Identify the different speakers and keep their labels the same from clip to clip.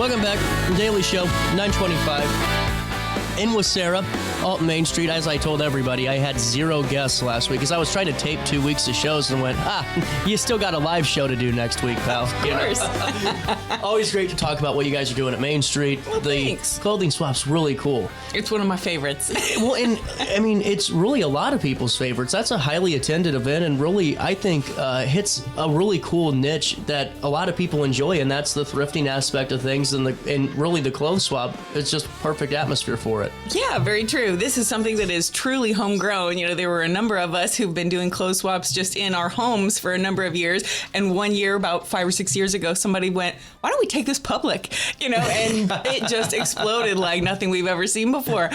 Speaker 1: Welcome back. Daily Show, 925. In with Sara, Alton Main Street. As I told everybody, I had 0 guests last week because I was trying to tape 2 weeks of shows and went, you still got a live show to do next week, pal.
Speaker 2: Of course.
Speaker 1: Always great to talk about what you guys are doing at Main Street.
Speaker 2: Well, thanks.
Speaker 1: Clothing swap's really cool.
Speaker 2: It's one of my favorites.
Speaker 1: Well, and I mean, it's really a lot of people's favorites. That's a highly attended event and really, I think, hits a really cool niche that a lot of people enjoy, and that's the thrifting aspect of things and really the clothes swap. It's just perfect atmosphere for it.
Speaker 2: Yeah, very true. This is something that is truly homegrown. You know, there were a number of us who've been doing clothes swaps just in our homes for a number of years. And one year, about 5 or 6 years ago, somebody went, why don't we take this public? You know, and it just exploded like nothing we've ever seen before.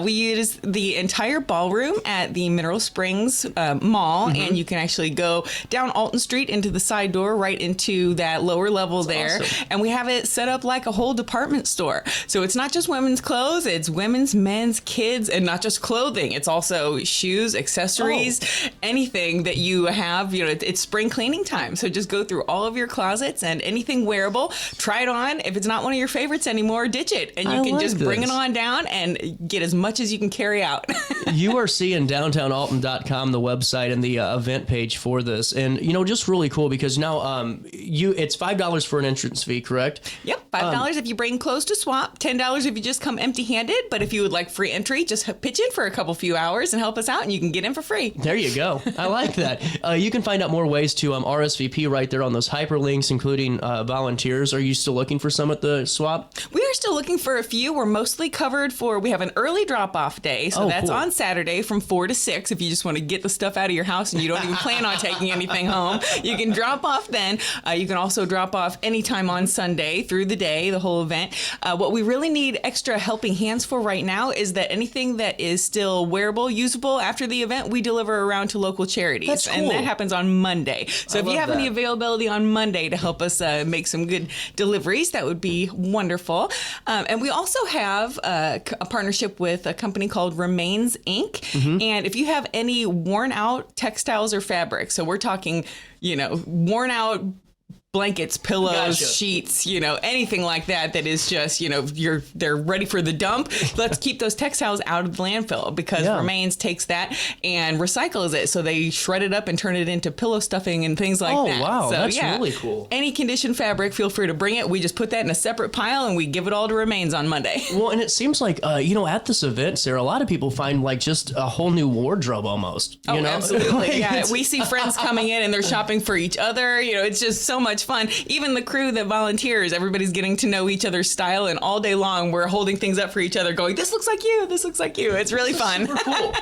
Speaker 2: We used the entire ballroom at the Mineral Springs Mall, and you can actually go down Alton Street into the side door right into that lower level there.
Speaker 1: Awesome.
Speaker 2: And we have it set up like a whole department store. So it's not just women's clothes, it's women's, men's, kids, and not just clothing. It's also shoes, accessories, anything that you have. You know, it's spring cleaning time. So just go through all of your closets and anything wearable, try it on. If it's not one of your favorites anymore, ditch it. And you can just bring it on down and get as much as you can carry out.
Speaker 1: You are seeing DowntownAlton.com, the website, and the event page for this. And, you know, just really cool because now it's $5 for an entrance fee, correct?
Speaker 2: Yep, $5 if you bring clothes to swap, $10 if you just come empty-handed. But if you would like free entry, just pitch in for a few hours and help us out, and you can get in for free.
Speaker 1: There you go. I like that. You can find out more ways to RSVP right there on those hyperlinks, including volunteers. Are you still looking for some at the swap?
Speaker 2: We are still looking for a few. We're mostly covered we have an early drop-off day, so that's cool. On Saturday from 4 to 6. If you just want to get the stuff out of your house and you don't even plan on taking anything home, you can drop off then. You can also drop off anytime on Sunday through the day, the whole event. What we really need extra helping hands for right now is that anything that is still wearable, usable after the event, we deliver around to local charities.
Speaker 1: That's cool.
Speaker 2: And that happens on Monday. So if you have any availability on Monday to help us make some good deliveries, that would be wonderful. And we also have a partnership with a company called Remains Inc. And if you have any worn out textiles or fabrics, so we're talking, worn out blankets, pillows, sheets, anything like that is just, they're ready for the dump. Let's keep those textiles out of the landfill because Remains takes that and recycles it. So they shred it up and turn it into pillow stuffing and things like that. Oh,
Speaker 1: wow.
Speaker 2: So,
Speaker 1: that's really cool.
Speaker 2: Any conditioned fabric, feel free to bring it. We just put that in a separate pile and we give it all to Remains on Monday.
Speaker 1: Well, and it seems like, at this event, Sarah, a lot of people find like just a whole new wardrobe almost.
Speaker 2: Absolutely. Yeah. We see friends coming in and they're shopping for each other. It's just so much fun. Even the crew that volunteers, everybody's getting to know each other's style, and all day long we're holding things up for each other going, this looks like you, this looks like you. It's really fun.
Speaker 1: Super cool.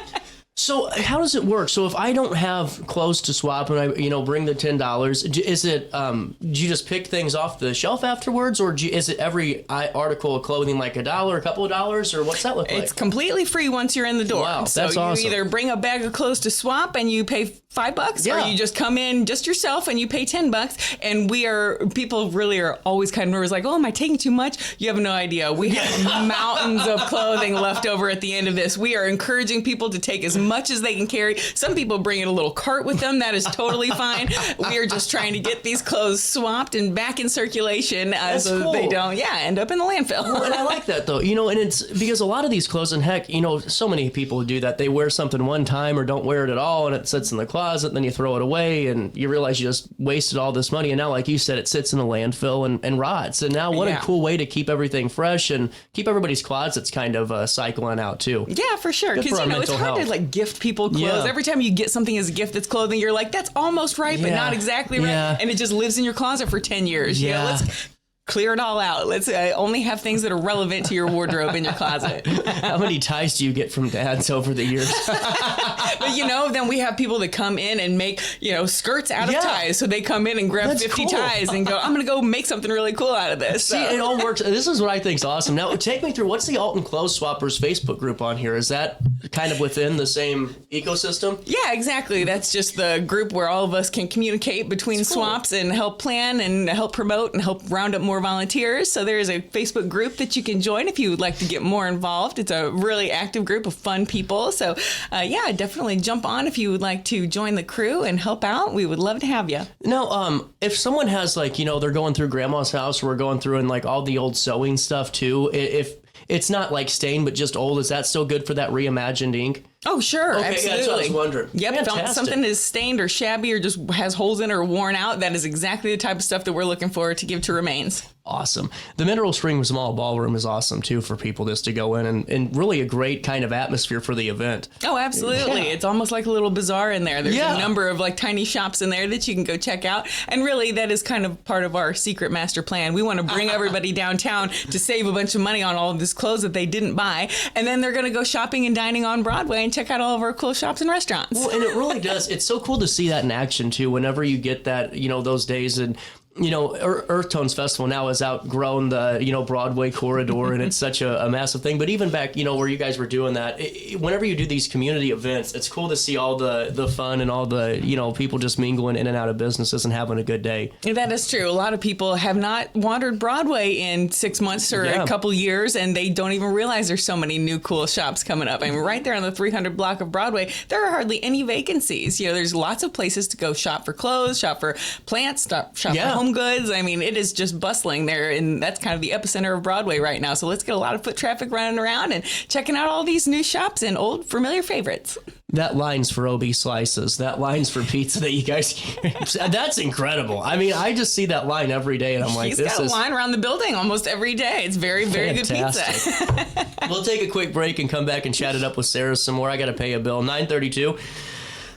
Speaker 1: So how does it work? So if I don't have clothes to swap and I, bring the $10, is it, do you just pick things off the shelf afterwards, or is it every article of clothing like $1, a couple of dollars, or what's that look like?
Speaker 2: It's completely free once you're in the door.
Speaker 1: Wow,
Speaker 2: so
Speaker 1: that's awesome.
Speaker 2: You either bring a bag of clothes to swap and you pay $5, or you just come in just yourself and you pay $10. And people really are always kind of nervous, like, oh, am I taking too much? You have no idea. We have mountains of clothing left over at the end of this. We are encouraging people to take as much as they can carry. Some people bring in a little cart with them. That is totally fine. We are just trying to get these clothes swapped and back in circulation so that they don't, end up in the landfill.
Speaker 1: Well, and I like that, though. And it's because a lot of these clothes, and heck, so many people do that. They wear something one time or don't wear it at all, and it sits in the closet, and then you throw it away, and you realize you just wasted all this money. And now, like you said, it sits in the landfill and rots. And now what a cool way to keep everything fresh and keep everybody's closets kind of cycling out, too.
Speaker 2: Yeah, for sure. Because, it's hard to gift people clothes. Yeah. Every time you get something as a gift that's clothing, you're like, that's almost right, but not exactly right. Yeah. And it just lives in your closet for 10 years.
Speaker 1: Yeah.
Speaker 2: Let's clear it all out. Let's only have things that are relevant to your wardrobe in your closet.
Speaker 1: How many ties do you get from dads over the years?
Speaker 2: But then we have people that come in and make, skirts out of ties. So they come in and grab 50 ties and go, I'm going to go make something really cool out of this.
Speaker 1: See, it all works. This is what I think is awesome. Now, take me through, what's the Alton Clothes Swappers Facebook group on here? Is that kind of within the same ecosystem?
Speaker 2: Yeah, exactly. That's just the group where all of us can communicate between swaps and help plan and help promote and help round up more more volunteers. So there is a Facebook group that you can join if you would like to get more involved. It's a really active group of fun people. So yeah, definitely jump on if you would like to join the crew and help out. We would love to have you.
Speaker 1: Now, if someone has like, they're going through grandma's house, or we're going through and like all the old sewing stuff too, if it's not like stained, but just old, is that still good for that reimagined ink?
Speaker 2: Oh, sure.
Speaker 1: Okay,
Speaker 2: absolutely.
Speaker 1: Yeah, that's what I was wondering.
Speaker 2: Yep. If something is stained or shabby or just has holes in it or worn out, that is exactly the type of stuff that we're looking for to give to Remains. Awesome.
Speaker 1: The Mineral Spring Small Ballroom is awesome, too, for people just to go in and really a great kind of atmosphere for the event.
Speaker 2: Oh, absolutely. Yeah. It's almost like a little bazaar in there. There's a number of like tiny shops in there that you can go check out. And really, that is kind of part of our secret master plan. We want to bring everybody downtown to save a bunch of money on all of this clothes that they didn't buy. And then they're going to go shopping and dining on Broadway and check out all of our cool shops and restaurants.
Speaker 1: Well, and it really does. It's so cool to see that in action, too, whenever you get that, those days. And Earth Tones Festival now has outgrown the, Broadway corridor, and it's such a massive thing. But even back, where you guys were doing that, whenever you do these community events, it's cool to see all the fun and all the, people just mingling in and out of businesses and having a good day.
Speaker 2: That is true. A lot of people have not wandered Broadway in 6 months or a couple years, and they don't even realize there's so many new cool shops coming up. I mean, right there on the 300 block of Broadway, there are hardly any vacancies. There's lots of places to go shop for clothes, shop for plants, shop for home goods. I mean, it is just bustling there, and that's kind of the epicenter of Broadway right now. So let's get a lot of foot traffic running around and checking out all these new shops and old familiar favorites.
Speaker 1: That line's for OB slices. That line's for pizza that you guys, that's incredible. I mean, I just see that line every day, and I'm like,
Speaker 2: this is... He's got a line around the building almost every day. It's very, very
Speaker 1: fantastic. Good pizza. We'll take a quick break and come back and chat it up with Sarah some more. I got to pay a bill. 9:32.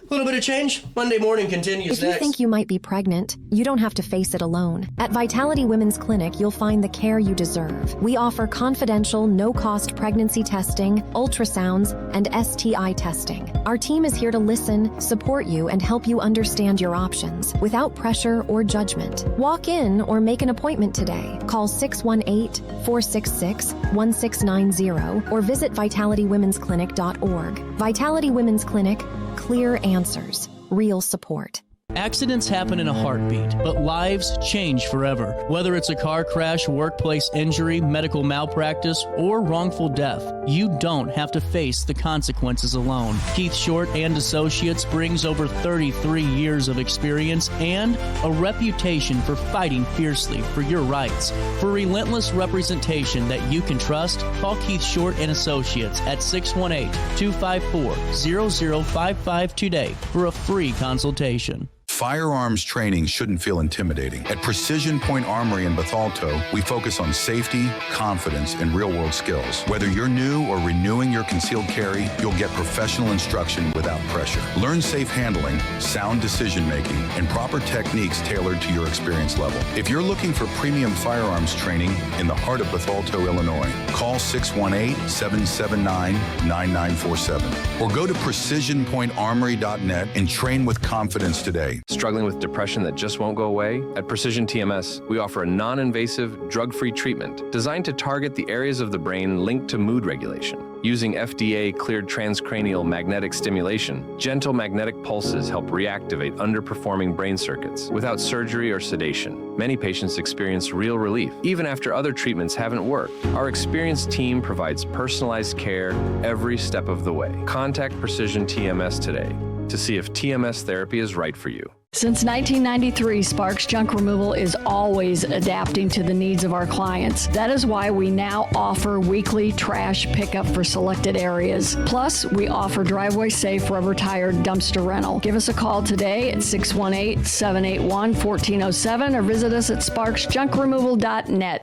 Speaker 1: A little bit of change. Monday morning continues
Speaker 3: next.
Speaker 1: If
Speaker 3: you think you might be pregnant, you don't have to face it alone. At Vitality Women's Clinic, you'll find the care you deserve. We offer confidential, no-cost pregnancy testing, ultrasounds, and STI testing. Our team is here to listen, support you, and help you understand your options without pressure or judgment. Walk in or make an appointment today. Call 618-466-1690 or visit vitalitywomensclinic.org. Vitality Women's Clinic, clear answers, real support.
Speaker 4: Accidents happen in a heartbeat, but lives change forever. Whether it's a car crash, workplace injury, medical malpractice, or wrongful death, you don't have to face the consequences alone. Keith Short and Associates brings over 33 years of experience and a reputation for fighting fiercely for your rights. For relentless representation that you can trust, call Keith Short and Associates at 618-254-0055 today for a free consultation.
Speaker 5: Firearms training shouldn't feel intimidating. At Precision Point Armory in Bethalto, we focus on safety, confidence, and real-world skills. Whether you're new or renewing your concealed carry, you'll get professional instruction without pressure. Learn safe handling, sound decision-making, and proper techniques tailored to your experience level. If you're looking for premium firearms training in the heart of Bethalto, Illinois, call 618-779-9947 or go to precisionpointarmory.net and train with confidence today.
Speaker 6: Struggling with depression that just won't go away? At Precision TMS, we offer a non-invasive, drug-free treatment designed to target the areas of the brain linked to mood regulation. Using FDA-cleared transcranial magnetic stimulation, gentle magnetic pulses help reactivate underperforming brain circuits without surgery or sedation. Many patients experience real relief, even after other treatments haven't worked. Our experienced team provides personalized care every step of the way. Contact Precision TMS today to see if TMS therapy is right for you.
Speaker 7: Since 1993, Sparks Junk Removal is always adapting to the needs of our clients. That is why we now offer weekly trash pickup for selected areas. Plus, we offer driveway-safe rubber-tired dumpster rental. Give us a call today at 618-781-1407 or visit us at sparksjunkremoval.net.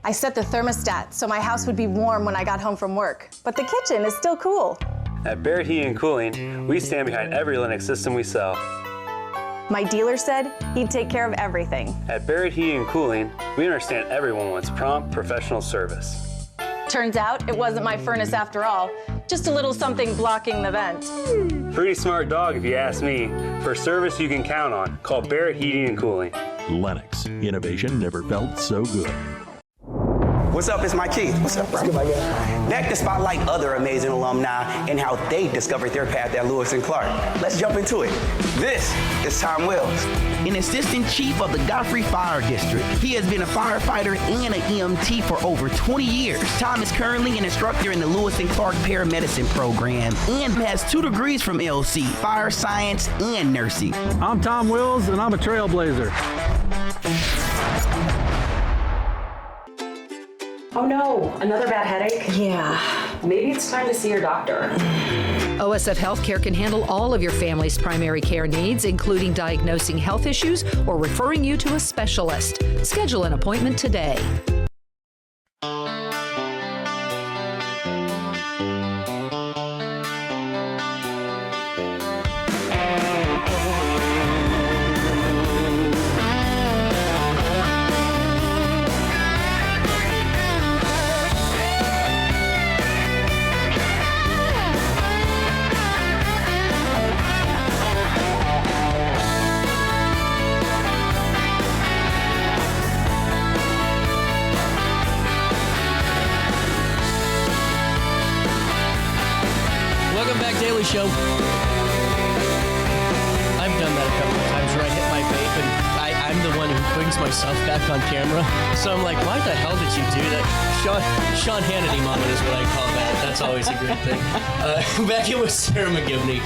Speaker 8: I set the thermostat so my house would be warm when I got home from work, but the kitchen is still cool.
Speaker 9: At Barrett Heating and Cooling, we stand behind every Lennox system we sell.
Speaker 8: My dealer said he'd take care of everything.
Speaker 9: At Barrett Heating and Cooling, we understand everyone wants prompt, professional service.
Speaker 8: Turns out it wasn't my furnace after all, just a little something blocking the vent.
Speaker 9: Pretty smart dog if you ask me. For service you can count on, call Barrett Heating and Cooling.
Speaker 10: Lennox, innovation never felt so good. What's up? It's my Keith. What's up, bro? Back to spotlight other amazing alumni and how they discovered their path at Lewis and Clark. Let's jump into it. This is Tom Wells, an assistant chief of the Godfrey Fire District. He has been a firefighter and an EMT for over 20 years. Tom is currently an instructor in the Lewis and Clark paramedicine program and has 2 degrees from LC, fire science and nursing.
Speaker 11: I'm Tom Wills, and I'm a trailblazer.
Speaker 12: Oh no, another bad headache?
Speaker 13: Yeah.
Speaker 12: Maybe it's time to see your doctor.
Speaker 13: OSF Healthcare can handle all of your family's primary care needs, including diagnosing health issues or referring you to a specialist. Schedule an appointment today.
Speaker 1: Daily Show. I've done that a couple of times where I hit my vape and I'm the one who brings myself back on camera. So I'm like, why the hell did you do that? Sean Hannity moment is what I call that. That's always a great thing. Back here with Sara McGibany,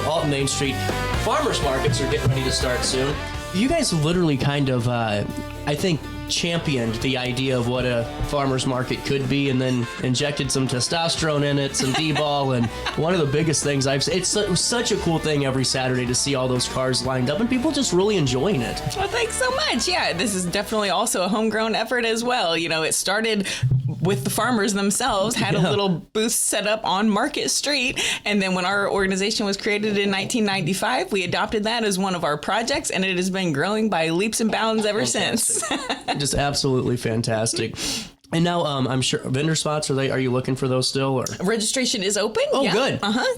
Speaker 1: Alton Main Street. Farmers markets are getting ready to start soon. You guys literally kind of, I think, championed the idea of what a farmer's market could be, and then injected some testosterone in it, some D-ball, and one of the biggest things it's such a cool thing every Saturday to see all those cars lined up and people just really enjoying it.
Speaker 2: Well, thanks so much. Yeah, this is definitely also a homegrown effort as well. You know, it started with the farmers themselves, had a little booth set up on Market Street, and then when our organization was created in 1995, we adopted that as one of our projects, and it has been growing by leaps and bounds ever since.
Speaker 1: Just absolutely fantastic. And now, I'm sure vendor spots, are you looking for those still? Or?
Speaker 2: Registration is open.
Speaker 1: Oh,
Speaker 2: yeah.
Speaker 1: Good.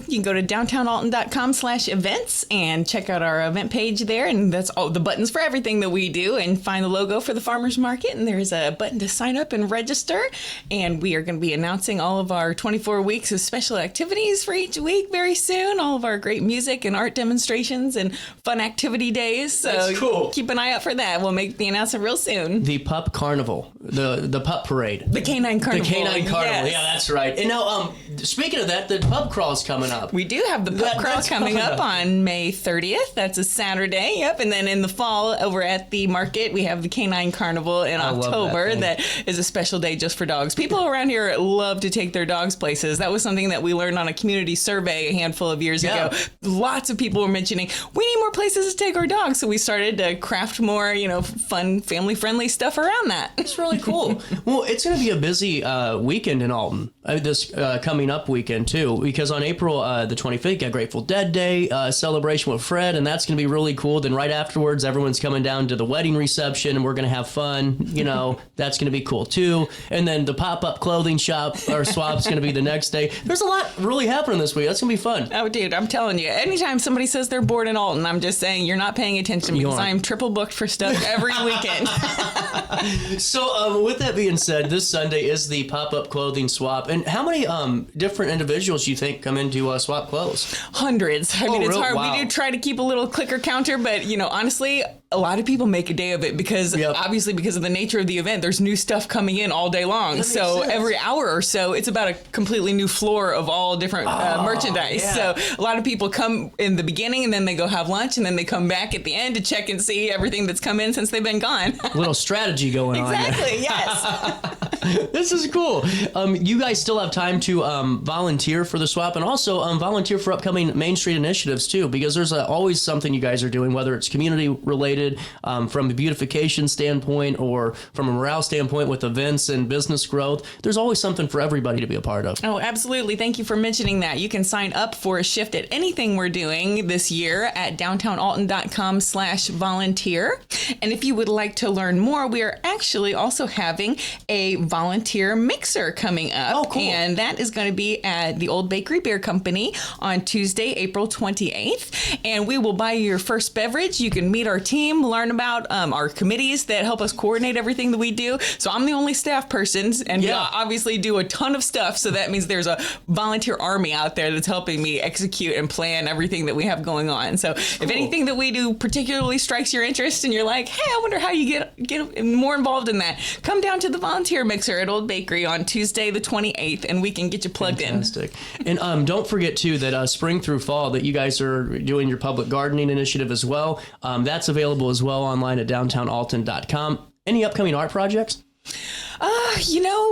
Speaker 2: You can go to downtownalton.com/events and check out our event page there. And that's all the buttons for everything that we do, and find the logo for the farmers market. And there's a button to sign up and register. And we are going to be announcing all of our 24 weeks of special activities for each week very soon. All of our great music and art demonstrations and fun activity days. So
Speaker 1: that's cool.
Speaker 2: Keep an eye out for that. We'll make the announcement real soon.
Speaker 1: The Pup Carnival, the Pup Parade.
Speaker 2: The Canine Carnival.
Speaker 1: The Canine Carnival.
Speaker 2: Yes.
Speaker 1: Yeah, that's right. And now, speaking of that, the pub crawl's coming up.
Speaker 2: We do have the pub crawl coming up on May 30th. That's a Saturday. Yep. And then in the fall, over at the market, we have the Canine Carnival in October. That is a special day just for dogs. People around here love to take their dogs places. That was something that we learned on a community survey a handful of years ago. Lots of people were mentioning, we need more places to take our dogs. So we started to craft more, fun, family-friendly stuff around that.
Speaker 1: It's really cool. Well, it's going to be a busy weekend in Alton, this coming up weekend, too, because on April the 25th, you got Grateful Dead Day celebration with Fred, and that's going to be really cool. Then right afterwards, everyone's coming down to the wedding reception, and we're going to have fun. That's going to be cool, too. And then the pop-up clothing shop or swap's going to be the next day. There's a lot really happening this week. That's going to be fun.
Speaker 2: Oh, dude, I'm telling you, anytime somebody says they're bored in Alton, I'm just saying you're not paying attention because I'm triple booked for stuff every weekend.
Speaker 1: So with that being said, this Sunday is the pop-up clothing swap. And how many different individuals do you think come into swap clothes?
Speaker 2: Hundreds. I mean, it's hard. Wow. We do try to keep a little clicker counter, but, honestly, a lot of people make a day of it because obviously because of the nature of the event, there's new stuff coming in all day long. So every hour or so, it's about a completely new floor of all different merchandise. Yeah. So a lot of people come in the beginning and then they go have lunch and then they come back at the end to check and see everything that's come in since they've been gone.
Speaker 1: A little strategy going on.
Speaker 2: Exactly, yes.
Speaker 1: This is cool. You guys still have time to volunteer for the swap and also volunteer for upcoming Main Street initiatives too, because there's always something you guys are doing, whether it's community related, from a beautification standpoint or from a morale standpoint with events and business growth. There's always something for everybody to be a part of.
Speaker 2: Oh, absolutely. Thank you for mentioning that. You can sign up for a shift at anything we're doing this year at downtownalton.com/volunteer. And if you would like to learn more, we are actually also having a volunteer mixer coming up.
Speaker 1: Oh, cool.
Speaker 2: And that is going to be at the Old Bakery Beer Company on Tuesday, April 28th. And we will buy you your first beverage. You can meet our team, learn about our committees that help us coordinate everything that we do. So I'm the only staff person, and we obviously do a ton of stuff. So that means there's a volunteer army out there that's helping me execute and plan everything that we have going on. So if anything that we do particularly strikes your interest and you're like, hey, I wonder how you get more involved in that, come down to the volunteer mixer at Old Bakery on Tuesday the 28th, and we can get you plugged in.
Speaker 1: And don't forget, too, that spring through fall that you guys are doing your public gardening initiative as well. That's available as well online at downtownalton.com. Any upcoming art projects?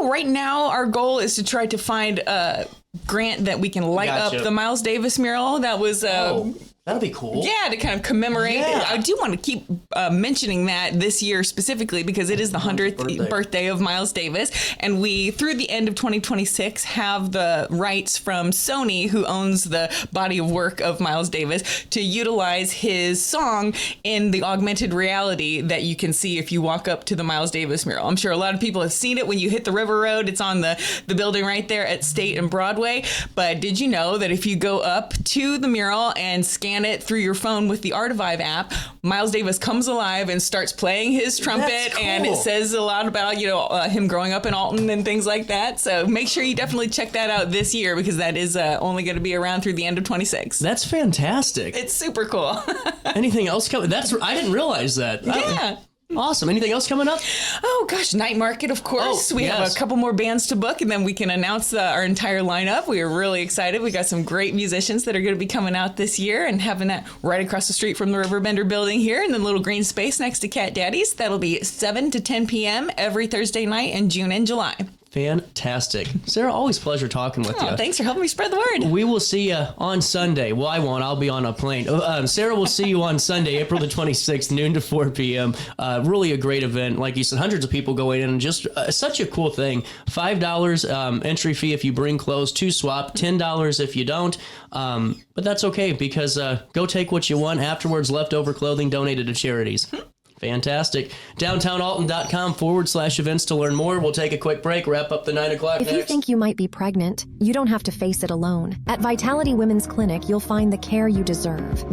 Speaker 2: Right now our goal is to try to find a grant that we can light up the Miles Davis mural. That was
Speaker 1: that'll be cool.
Speaker 2: Yeah, to kind of commemorate. Yeah. I do want to keep mentioning that this year specifically because it is the 100th birthday of Miles Davis. And we, through the end of 2026, have the rights from Sony, who owns the body of work of Miles Davis, to utilize his song in the augmented reality that you can see if you walk up to the Miles Davis mural. I'm sure a lot of people have seen it when you hit the River Road. It's on the building right there at State and Broadway. But did you know that if you go up to the mural and scan it through your phone with the Artivive app, Miles Davis comes alive and starts playing his trumpet, cool. And it says a lot about him growing up in Alton and things like that. So make sure you definitely check that out this year because that is only going to be around through the end of 26.
Speaker 1: That's fantastic.
Speaker 2: It's super cool.
Speaker 1: Anything else coming? I didn't realize that.
Speaker 2: Yeah.
Speaker 1: Awesome. Anything else coming up?
Speaker 2: Oh, gosh. Night Market, of course. We have a couple more bands to book, and then we can announce our entire lineup. We are really excited. We got some great musicians that are going to be coming out this year and having that right across the street from the RiverBender building here in the little green space next to Cat Daddy's. That'll be 7 to 10 p.m. every Thursday night in June and July.
Speaker 1: Fantastic. Sarah, always a pleasure talking with you.
Speaker 2: Thanks for helping me spread the word.
Speaker 1: We will see you on Sunday. Well, I won't. I'll be on a plane. Sarah will see you on Sunday, April the 26th, noon to 4 p.m. Really a great event. Like you said, hundreds of people go in and just such a cool thing. $5 entry fee if you bring clothes to swap, $10 if you don't. But that's okay because go take what you want. Afterwards, leftover clothing donated to charities. Fantastic. DowntownAlton.com/events to learn more. We'll take a quick break, wrap up the 9 o'clock
Speaker 3: If
Speaker 1: next.
Speaker 3: you think you might be pregnant, you don't have to face it alone. At Vitality Women's Clinic, you'll find the care you deserve.